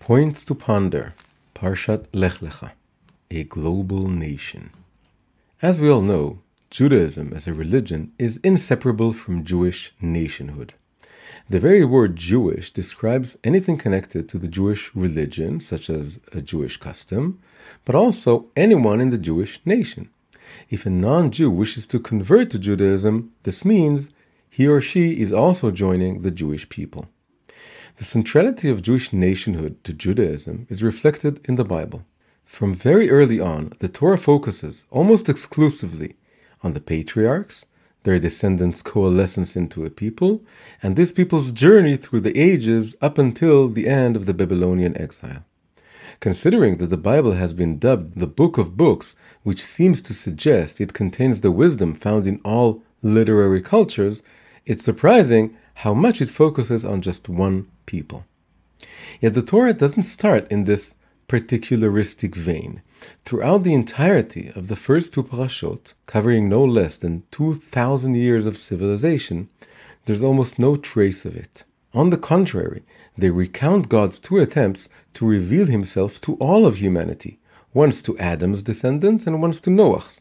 Points to ponder. Parshat Lecha, a global nation. As we all know, Judaism as a religion is inseparable from Jewish nationhood. The very word Jewish describes anything connected to the Jewish religion, such as a Jewish custom, but also anyone in the Jewish nation. If a non-Jew wishes to convert to Judaism, this means he or she is also joining the Jewish people. The centrality of Jewish nationhood to Judaism is reflected in the Bible. From very early on, the Torah focuses almost exclusively on the patriarchs, their descendants' coalescence into a people, and this people's journey through the ages up until the end of the Babylonian exile. Considering that the Bible has been dubbed the Book of Books, which seems to suggest it contains the wisdom found in all literary cultures, it's surprising how much it focuses on just one people. Yet the Torah doesn't start in this particularistic vein. Throughout the entirety of the first two parashot, covering no less than 2,000 years of civilization, there's almost no trace of it. On the contrary, they recount God's two attempts to reveal himself to all of humanity, once to Adam's descendants and once to Noah's.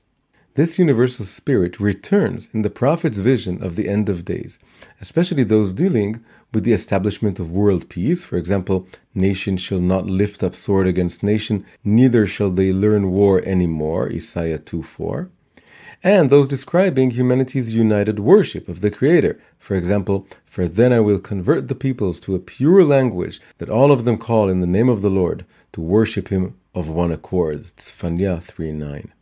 This universal spirit returns in the prophet's vision of the end of days, especially those dealing with the establishment of world peace. For example, nation shall not lift up sword against nation, neither shall they learn war anymore, Isaiah 2:4. And those describing humanity's united worship of the Creator. For example, for then I will convert the peoples to a pure language that all of them call in the name of the Lord, to worship him of one accord, Tzfanya 3:9.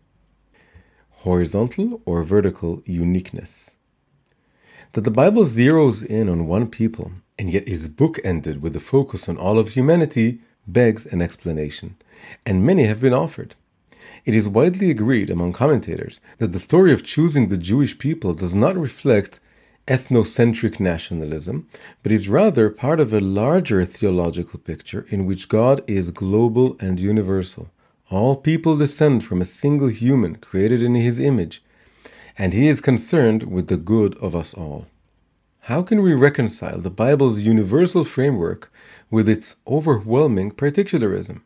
Horizontal or vertical uniqueness. That the Bible zeroes in on one people and yet is bookended with a focus on all of humanity begs an explanation, and many have been offered. It is widely agreed among commentators that the story of choosing the Jewish people does not reflect ethnocentric nationalism, but is rather part of a larger theological picture in which God is global and universal. All people descend from a single human created in his image, and he is concerned with the good of us all. How can we reconcile the Bible's universal framework with its overwhelming particularism?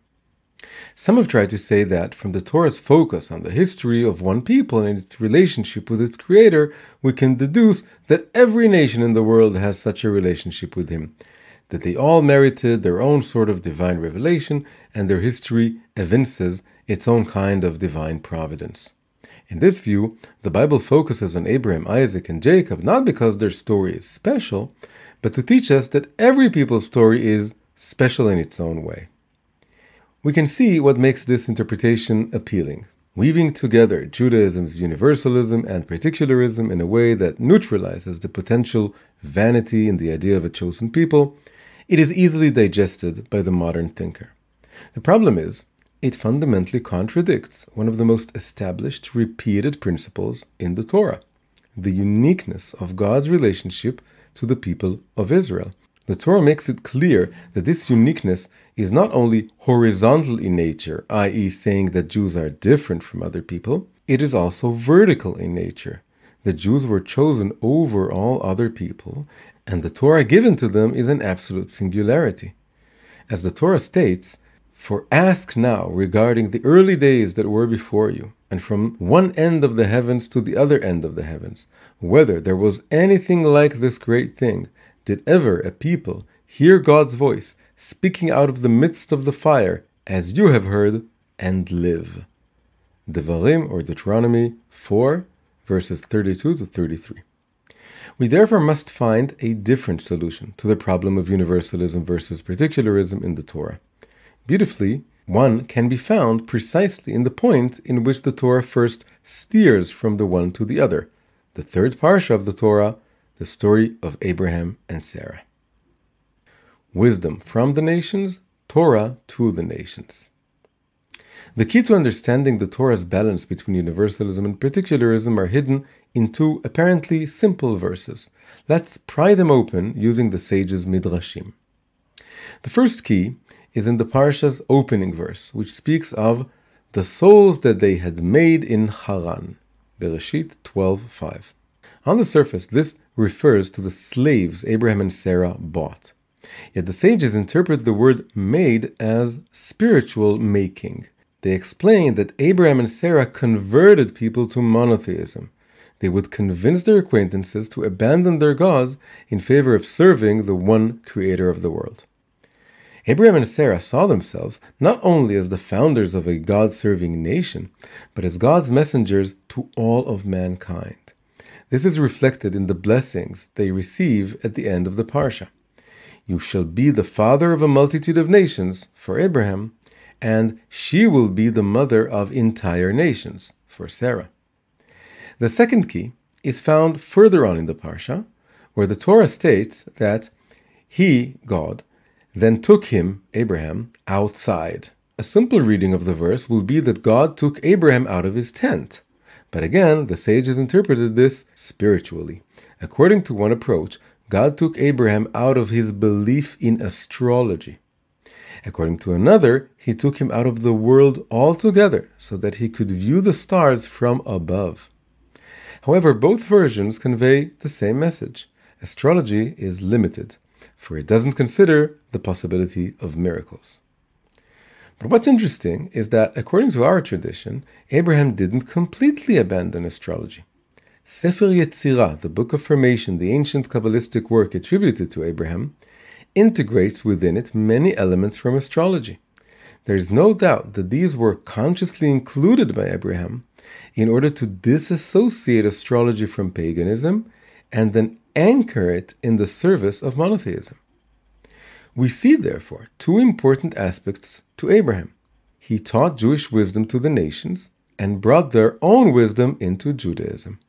Some have tried to say that from the Torah's focus on the history of one people and its relationship with its creator, we can deduce that every nation in the world has such a relationship with him, that they all merited their own sort of divine revelation, and their history evinces its own kind of divine providence. In this view, the Bible focuses on Abraham, Isaac, and Jacob not because their story is special, but to teach us that every people's story is special in its own way. We can see what makes this interpretation appealing. Weaving together Judaism's universalism and particularism in a way that neutralizes the potential vanity in the idea of a chosen people, it is easily digested by the modern thinker. The problem is, it fundamentally contradicts one of the most established, repeated principles in the Torah, the uniqueness of God's relationship to the people of Israel. The Torah makes it clear that this uniqueness is not only horizontal in nature, i.e. saying that Jews are different from other people, it is also vertical in nature. The Jews were chosen over all other people, and the Torah given to them is an absolute singularity. As the Torah states, "For ask now regarding the early days that were before you, and from one end of the heavens to the other end of the heavens, whether there was anything like this great thing. Did ever a people hear God's voice speaking out of the midst of the fire, as you have heard, and live?" Devarim or Deuteronomy 4, verses 32 to 33. We therefore must find a different solution to the problem of universalism versus particularism in the Torah. Beautifully, one can be found precisely in the point in which the Torah first steers from the one to the other, the third parsha of the Torah, the story of Abraham and Sarah. Wisdom from the nations, Torah to the nations. The key to understanding the Torah's balance between universalism and particularism are hidden in two apparently simple verses. Let's pry them open using the sages' midrashim. The first key is in the parsha's opening verse, which speaks of the souls that they had made in Haran, Bereshit 12:5. On the surface, this refers to the slaves Abraham and Sarah bought. Yet the sages interpret the word made as spiritual making. They explain that Abraham and Sarah converted people to monotheism. They would convince their acquaintances to abandon their gods in favor of serving the one creator of the world. Abraham and Sarah saw themselves not only as the founders of a God-serving nation, but as God's messengers to all of mankind. This is reflected in the blessings they receive at the end of the Parsha. You shall be the father of a multitude of nations, for Abraham, and she will be the mother of entire nations, for Sarah. The second key is found further on in the Parsha, where the Torah states that he, God, then took him, Abraham, outside. A simple reading of the verse will be that God took Abraham out of his tent. But again, the sages interpreted this spiritually. According to one approach, God took Abraham out of his belief in astrology. According to another, he took him out of the world altogether so that he could view the stars from above. However, both versions convey the same message. Astrology is limited, for it doesn't consider the possibility of miracles. But what's interesting is that, according to our tradition, Abraham didn't completely abandon astrology. Sefer Yetzirah, the Book of Formation, the ancient Kabbalistic work attributed to Abraham, integrates within it many elements from astrology. There is no doubt that these were consciously included by Abraham in order to disassociate astrology from paganism and then anchor it in the service of monotheism. We see, therefore, two important aspects to Abraham. He taught Jewish wisdom to the nations and brought their own wisdom into Judaism.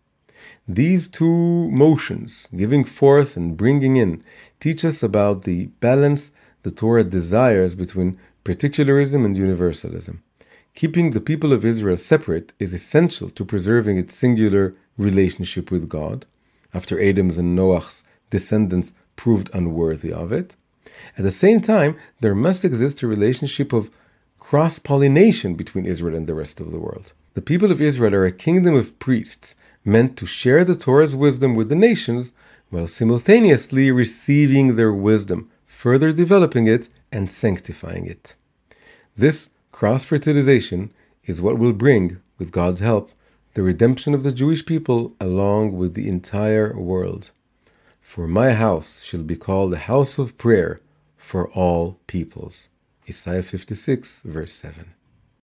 These two motions, giving forth and bringing in, teach us about the balance the Torah desires between particularism and universalism. Keeping the people of Israel separate is essential to preserving its singular relationship with God, after Adam's and Noah's descendants proved unworthy of it. At the same time, there must exist a relationship of cross-pollination between Israel and the rest of the world. The people of Israel are a kingdom of priests, meant to share the Torah's wisdom with the nations, while simultaneously receiving their wisdom, further developing it and sanctifying it. This cross-fertilization is what will bring, with God's help, the redemption of the Jewish people along with the entire world. For my house shall be called a house of prayer for all peoples. Isaiah 56, verse 7.